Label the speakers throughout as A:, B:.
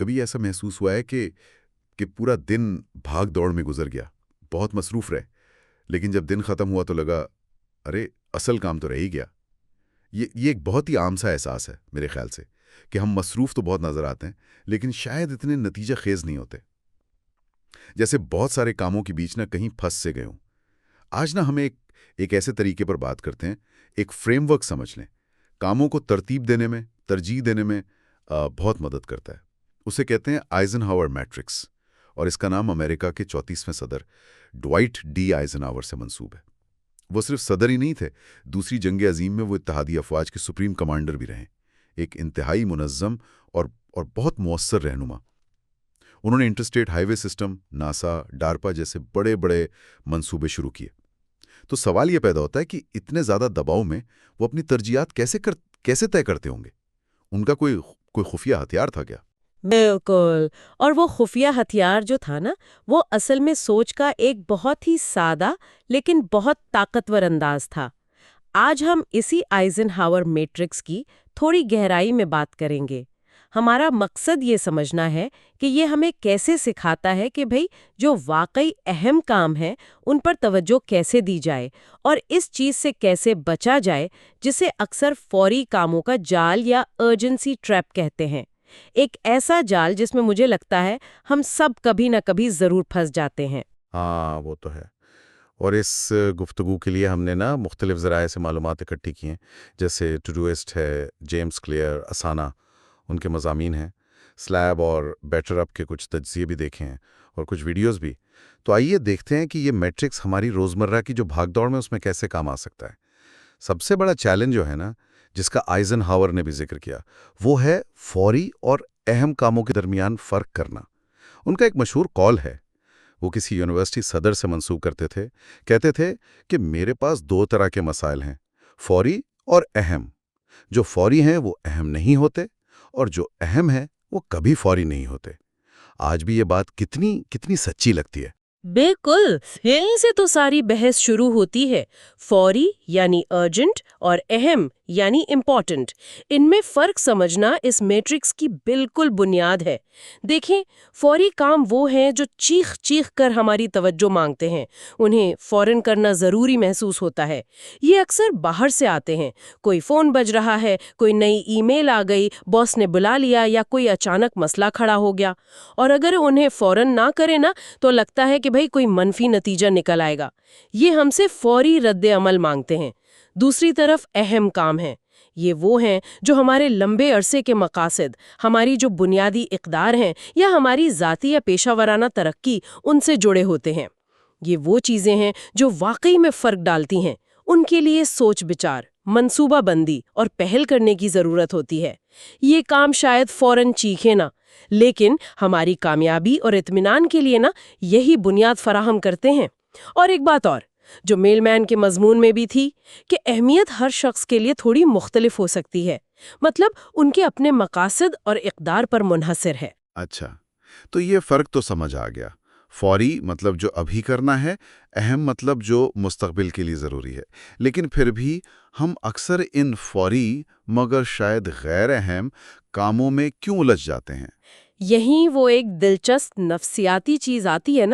A: کبھی ایسا محسوس ہوا ہے کہ پورا دن بھاگ دوڑ میں گزر گیا، بہت مصروف رہے، لیکن جب دن ختم ہوا تو لگا ارے اصل کام تو رہ ہی گیا۔ یہ ایک بہت ہی عام سا احساس ہے میرے خیال سے، کہ ہم مصروف تو بہت نظر آتے ہیں لیکن شاید اتنے نتیجہ خیز نہیں ہوتے، جیسے بہت سارے کاموں کے بیچ نہ کہیں پھنس سے گئے ہوں۔ آج نہ ہم ایک ایسے طریقے پر بات کرتے ہیں، ایک فریم ورک سمجھ لیں، کاموں کو ترتیب دینے میں، ترجیح دینے میں بہت مدد کرتا ہے۔ اسے کہتے ہیں آئزن ہاور میٹرکس، اور اس کا نام امریکہ کے 34ویں صدر ڈوائٹ ڈی آئزن ہاور سے منسوب ہے۔ وہ صرف صدر ہی نہیں تھے، دوسری جنگ عظیم میں وہ اتحادی افواج کے سپریم کمانڈر بھی رہیں، ایک انتہائی منظم اور بہت مؤثر رہنما۔ انہوں نے انٹرسٹیٹ ہائی وے سسٹم، ناسا، ڈارپا جیسے بڑے بڑے منصوبے شروع کیے۔ تو سوال یہ پیدا ہوتا ہے کہ اتنے زیادہ دباؤ میں وہ اپنی ترجیحات کیسے طے کرتے ہوں گے؟ ان کا کوئی خفیہ ہتھیار تھا کیا؟
B: بالکل، اور وہ خفیہ ہتھیار جو تھا نا، وہ اصل میں سوچ کا ایک بہت ہی سادہ لیکن بہت طاقتور انداز تھا۔ آج ہم اسی آئزن ہاور میٹرکس کی تھوڑی گہرائی میں بات کریں گے۔ ہمارا مقصد یہ سمجھنا ہے کہ یہ ہمیں کیسے سکھاتا ہے کہ بھئی جو واقعی اہم کام ہے ان پر توجہ کیسے دی جائے، اور اس چیز سے کیسے بچا جائے جسے اکثر فوری کاموں کا جال یا ارجنسی ٹریپ کہتے ہیں۔ ایک ایسا جال جس میں مجھے لگتا ہے ہم سب کبھی نہ کبھی ضرور پھنس جاتے ہیں۔
C: ہاں وہ تو ہے، اور اس گفتگو کے لیے ہم نے مختلف ذرائع سے معلومات اکٹھی کی ہیں، جیسے ٹوڈوئسٹ ہے، جیمز کلیئر، اسانا، ان کے مضامین ہیں، سلیب اور بیٹر اپ کے کچھ تجزیے بھی دیکھے ہیں اور کچھ ویڈیوز بھی۔ تو آئیے دیکھتے ہیں کہ یہ میٹرکس ہماری روزمرہ کی جو بھاگ دوڑ میں اس میں کیسے کام آ سکتا ہے۔ سب سے بڑا چیلنج جو ہے جس کا آئزن ہاور نے بھی ذکر کیا، وہ ہے فوری اور اہم کاموں کے درمیان فرق کرنا۔ ان کا ایک مشہور قول ہے، وہ کسی یونیورسٹی صدر سے منسوب کرتے تھے، کہتے تھے کہ میرے پاس 2 طرح کے مسائل ہیں، فوری اور اہم۔ جو فوری ہیں وہ اہم نہیں ہوتے، اور جو اہم ہیں وہ کبھی فوری نہیں ہوتے۔ آج بھی یہ بات کتنی سچی لگتی ہے۔
B: بالکل، یہیں سے تو ساری بحث شروع ہوتی ہے۔ فوری یعنی ارجنٹ اور اہم یعنی امپورٹنٹ، ان میں فرق سمجھنا اس میٹرکس کی بالکل بنیاد ہے۔ دیکھیں، فوری کام وہ ہیں جو چیخ چیخ کر ہماری توجہ مانگتے ہیں، انہیں فوراً کرنا ضروری محسوس ہوتا ہے۔ یہ اکثر باہر سے آتے ہیں، کوئی فون بج رہا ہے، کوئی نئی ای میل آ گئی، باس نے بلا لیا، یا کوئی اچانک مسئلہ کھڑا ہو گیا، اور اگر انہیں فوراً نہ کرے نا تو لگتا ہے کہ بھئی کوئی منفی نتیجہ نکل آئے گا۔ یہ ہم سے فوری رد عمل مانگتے ہیں۔ دوسری طرف اہم کام ہیں، یہ وہ ہیں جو ہمارے لمبے عرصے کے مقاصد، ہماری جو بنیادی اقدار ہیں، یا ہماری ذاتی یا پیشہ ورانہ ترقی، ان سے جڑے ہوتے ہیں۔ یہ وہ چیزیں ہیں جو واقعی میں فرق ڈالتی ہیں۔ ان کے لیے سوچ بچار، منصوبہ بندی اور پہل کرنے کی ضرورت ہوتی ہے۔ یہ کام شاید فوراً چیخے نہ، لیکن ہماری کامیابی اور اطمینان کے لیے یہی بنیاد فراہم کرتے ہیں۔ اور ایک بات اور جو میل مین کے مضمون میں بھی تھی، کہ اہمیت ہر شخص کے لیے تھوڑی مختلف ہو سکتی ہے، مطلب ان کے اپنے مقاصد اور اقدار پر منحصر ہے۔
A: اچھا، تو یہ فرق تو سمجھ آ گیا۔ فوری مطلب جو ابھی کرنا ہے، اہم مطلب جو مستقبل کے لیے ضروری ہے۔ لیکن پھر بھی ہم اکثر ان فوری مگر شاید غیر اہم کاموں میں کیوں الجھ جاتے ہیں؟
B: یہیں وہ ایک دلچسپ نفسیاتی چیز آتی ہے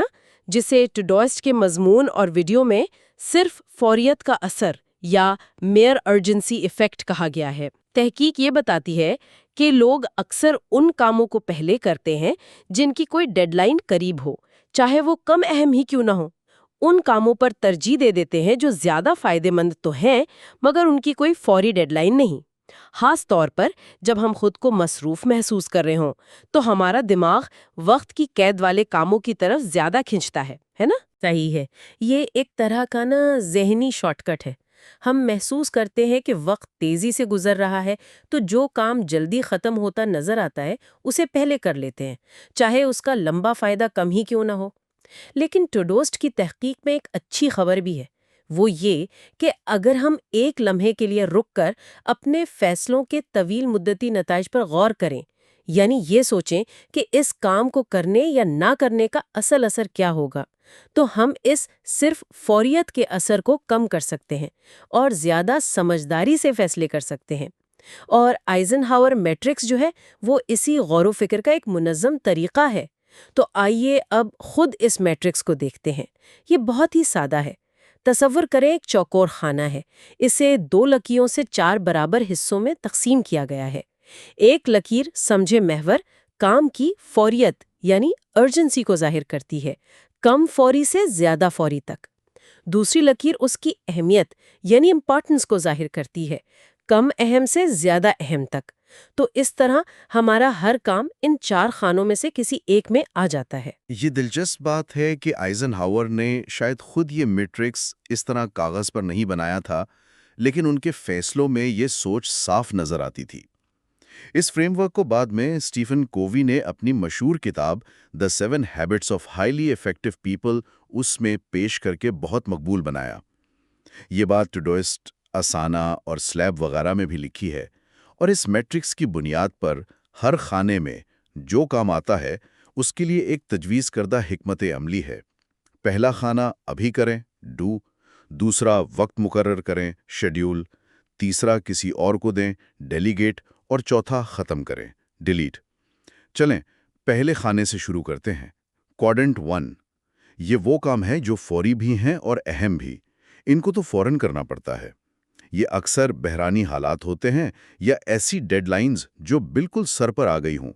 B: جسے ٹوڈوئسٹ کے مضمون اور ویڈیو میں صرف فوریت کا اثر یا میئر ارجنسی ایفیکٹ کہا گیا ہے۔ تحقیق یہ بتاتی ہے کہ لوگ اکثر ان کاموں کو پہلے کرتے ہیں جن کی کوئی ڈیڈ لائن قریب ہو، چاہے وہ کم اہم ہی کیوں نہ ہو۔ ان کاموں پر ترجیح دے دیتے ہیں جو زیادہ فائدہ مند تو ہیں، مگر ان کی کوئی فوری ڈیڈ لائن نہیں۔ خاص طور پر جب ہم خود کو مصروف محسوس کر رہے ہوں تو ہمارا دماغ وقت کی قید والے کاموں کی طرف زیادہ کھنچتا ہے نا؟ صحیح ہے، یہ ایک طرح کا ذہنی شارٹ کٹ ہے۔ ہم محسوس کرتے ہیں کہ وقت تیزی سے گزر رہا ہے، تو جو کام جلدی ختم ہوتا نظر آتا ہے اسے پہلے کر لیتے ہیں، چاہے اس کا لمبا فائدہ کم ہی کیوں نہ ہو۔ لیکن ٹوڈوئسٹ کی تحقیق میں ایک اچھی خبر بھی ہے، وہ یہ کہ اگر ہم ایک لمحے کے لیے رک کر اپنے فیصلوں کے طویل مدتی نتائج پر غور کریں، یعنی یہ سوچیں کہ اس کام کو کرنے یا نہ کرنے کا اصل اثر کیا ہوگا، تو ہم اس صرف فوریت کے اثر کو کم کر سکتے ہیں اور زیادہ سمجھداری سے فیصلے کر سکتے ہیں۔ اور آئزن ہاور میٹرکس جو ہے وہ اسی غور و فکر کا ایک منظم طریقہ ہے۔ تو آئیے اب خود اس میٹرکس کو دیکھتے ہیں۔ یہ بہت ہی سادہ ہے۔ تصور کریں ایک چوکور خانہ ہے۔ اسے 2 لکیروں سے 4 برابر حصوں میں تقسیم کیا گیا ہے۔ ایک لکیر سمجھے محور کام کی فوریت یعنی ارجنسی کو ظاہر کرتی ہے، کم فوری سے زیادہ فوری تک۔ دوسری لکیر اس کی اہمیت یعنی امپورٹنس کو ظاہر کرتی ہے، کم اہم سے زیادہ اہم تک۔ تو اس طرح ہمارا ہر کام ان 4 خانوں میں سے کسی ایک میں آ جاتا ہے۔
D: یہ دلچسپ بات ہے کہ آئزن ہاور نے شاید خود یہ میٹرکس اس طرح کاغذ پر نہیں بنایا تھا، لیکن ان کے فیصلوں میں یہ سوچ صاف نظر آتی تھی۔ اس فریم ورک کو بعد میں اسٹیفن کووی نے اپنی مشہور کتاب the 7 habits of highly effective people اس میں پیش کر کے بہت مقبول بنایا۔ یہ بات ٹوڈوئسٹ، اسانا اور سلیب وغیرہ میں بھی لکھی ہے، اور اس میٹرکس کی بنیاد پر ہر خانے میں جو کام آتا ہے اس کے لیے ایک تجویز کردہ حکمت عملی ہے۔ پہلا خانہ ابھی کریں، ڈو، دوسرا وقت مقرر کریں، شیڈیول، تیسرا کسی اور کو دیں، ڈیلیگیٹ، اور چوتھا ختم کریں، ڈیلیٹ۔ چلیں پہلے خانے سے شروع کرتے ہیں۔ کوارڈنٹ 1، یہ وہ کام ہے جو فوری بھی ہیں اور اہم بھی، ان کو تو فوراً کرنا پڑتا ہے۔ یہ اکثر بحرانی حالات ہوتے ہیں یا ایسی ڈیڈ لائنز جو بالکل سر پر آ گئی ہوں۔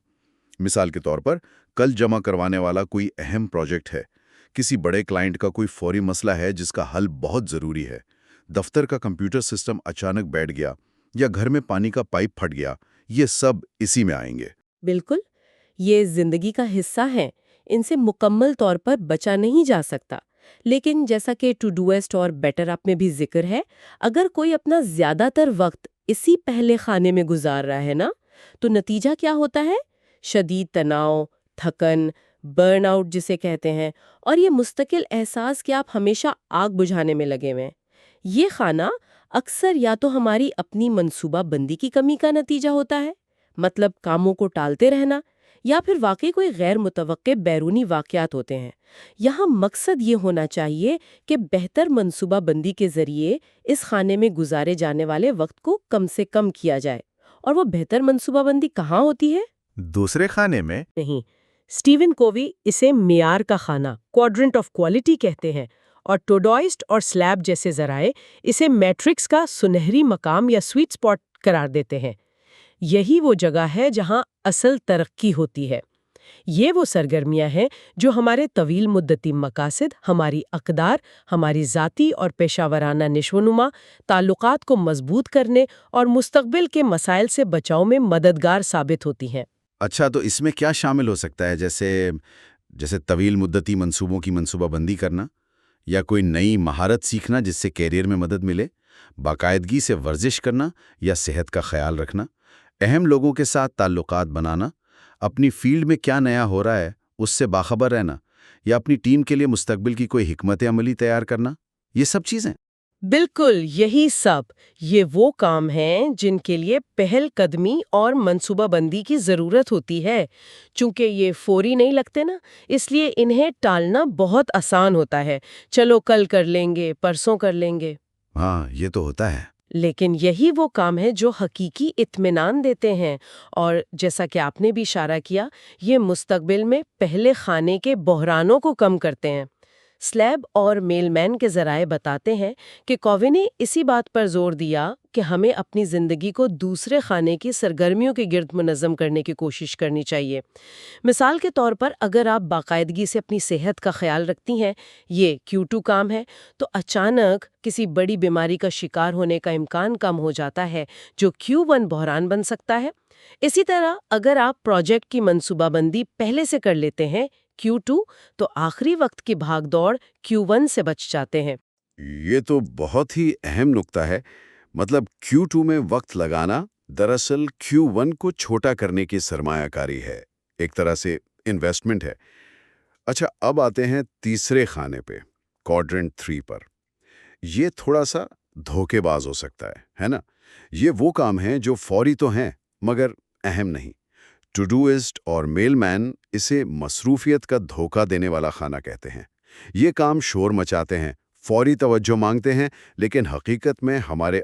D: مثال کے طور پر کل جمع کروانے والا کوئی اہم پروجیکٹ ہے، کسی بڑے کلائنٹ کا کوئی فوری مسئلہ ہے جس کا حل بہت ضروری ہے، دفتر کا کمپیوٹر سسٹم اچانک بیٹھ گیا یا گھر میں پانی کا پائپ پھٹ گیا، یہ سب اسی میں آئیں گے۔
B: بالکل، یہ زندگی کا حصہ ہیں، ان سے مکمل طور پر بچا نہیں جا سکتا۔ لیکن جیسا کہ ٹوڈوئسٹ اور بیٹر اپ میں بھی ذکر ہے، اگر کوئی اپنا زیادہ تر وقت اسی پہلے خانے میں گزار رہا ہے نا، تو نتیجہ کیا ہوتا ہے؟ شدید تناؤ، تھکن، برن آؤٹ جسے کہتے ہیں، اور یہ مستقل احساس کہ آپ ہمیشہ آگ بجھانے میں لگے ہوئے ہیں۔ یہ خانہ اکثر یا تو ہماری اپنی منصوبہ بندی کی کمی کا نتیجہ ہوتا ہے، مطلب کاموں کو ٹالتے رہنا، یا پھر واقعی کوئی غیر متوقع بیرونی واقعات ہوتے ہیں۔ یہاں مقصد یہ ہونا چاہیے کہ بہتر منصوبہ بندی کے ذریعے اس خانے میں گزارے جانے والے وقت کو کم سے کم کیا جائے۔ اور وہ بہتر منصوبہ بندی کہاں ہوتی ہے؟
D: دوسرے خانے میں
B: نہیں، اسٹیون کووی اسے معیار کا خانہ، کوادرنٹ آف کوالٹی کہتے ہیں، اور ٹوڈوئسٹ اور سلیب جیسے ذرائع اسے میٹرکس کا سنہری مقام یا سویٹ اسپاٹ قرار دیتے ہیں۔ یہی وہ جگہ ہے جہاں اصل ترقی ہوتی ہے۔ یہ وہ سرگرمیاں ہیں جو ہمارے طویل مدتی مقاصد، ہماری اقدار، ہماری ذاتی اور پیشہ ورانہ نشوونما، تعلقات کو مضبوط کرنے اور مستقبل کے مسائل سے بچاؤ میں مددگار ثابت ہوتی ہیں۔
D: اچھا، تو اس میں کیا شامل ہو سکتا ہے؟ جیسے طویل مدتی منصوبوں کی منصوبہ بندی کرنا، یا کوئی نئی مہارت سیکھنا جس سے کیریئر میں مدد ملے، باقاعدگی سے ورزش کرنا یا صحت کا خیال رکھنا، اہم لوگوں کے ساتھ تعلقات بنانا، اپنی فیلڈ میں کیا نیا ہو رہا ہے اس سے باخبر رہنا، یا اپنی ٹیم کے لیے مستقبل کی کوئی حکمت عملی تیار کرنا، یہ سب چیزیں۔
B: بالکل، یہی سب، یہ وہ کام ہیں جن کے لیے پہل قدمی اور منصوبہ بندی کی ضرورت ہوتی ہے۔ چونکہ یہ فوری نہیں لگتے نا، اس لیے انہیں ٹالنا بہت آسان ہوتا ہے۔ چلو کل کر لیں گے، پرسوں کر لیں گے۔
D: ہاں، یہ تو ہوتا ہے۔
B: لیکن یہی وہ کام ہے جو حقیقی اطمینان دیتے ہیں، اور جیسا کہ آپ نے بھی اشارہ کیا، یہ مستقبل میں پہلے خانے کے بحرانوں کو کم کرتے ہیں۔ سلیب اور میل مین کے ذرائع بتاتے ہیں کہ کووی نے اسی بات پر زور دیا کہ ہمیں اپنی زندگی کو دوسرے خانے کی سرگرمیوں کے گرد منظم کرنے کی کوشش کرنی چاہیے۔ مثال کے طور پر اگر آپ باقاعدگی سے اپنی صحت کا خیال رکھتی ہیں، یہ Q2 کام ہے، تو اچانک کسی بڑی بیماری کا شکار ہونے کا امکان کم ہو جاتا ہے، جو Q1 بحران بن سکتا ہے۔ اسی طرح اگر آپ پروجیکٹ کی منصوبہ بندی پہلے سے کر لیتے ہیں، Q2، تو آخری وقت کی بھاگ دوڑ Q1 سے بچ جاتے ہیں۔
D: یہ تو بہت ہی اہم نکتہ ہے۔ مطلب Q2 میں وقت لگانا دراصل Q1 کو چھوٹا کرنے کی سرمایہ کاری ہے، ایک طرح سے انویسٹمنٹ ہے۔ اچھا، اب آتے ہیں تیسرے خانے پہ، کوارڈرنٹ 3 پر۔ یہ تھوڑا سا دھوکے باز ہو سکتا ہے نا؟ یہ وہ کام ہیں جو فوری تو ہیں مگر اہم نہیں۔ ٹوڈوئسٹ اور میل مین اسے مصروفیت کا دھوکہ دینے والا خانہ کہتے ہیں۔ یہ کام شور مچاتے ہیں، فوری توجہ مانگتے ہیں، لیکن حقیقت میں ہمارے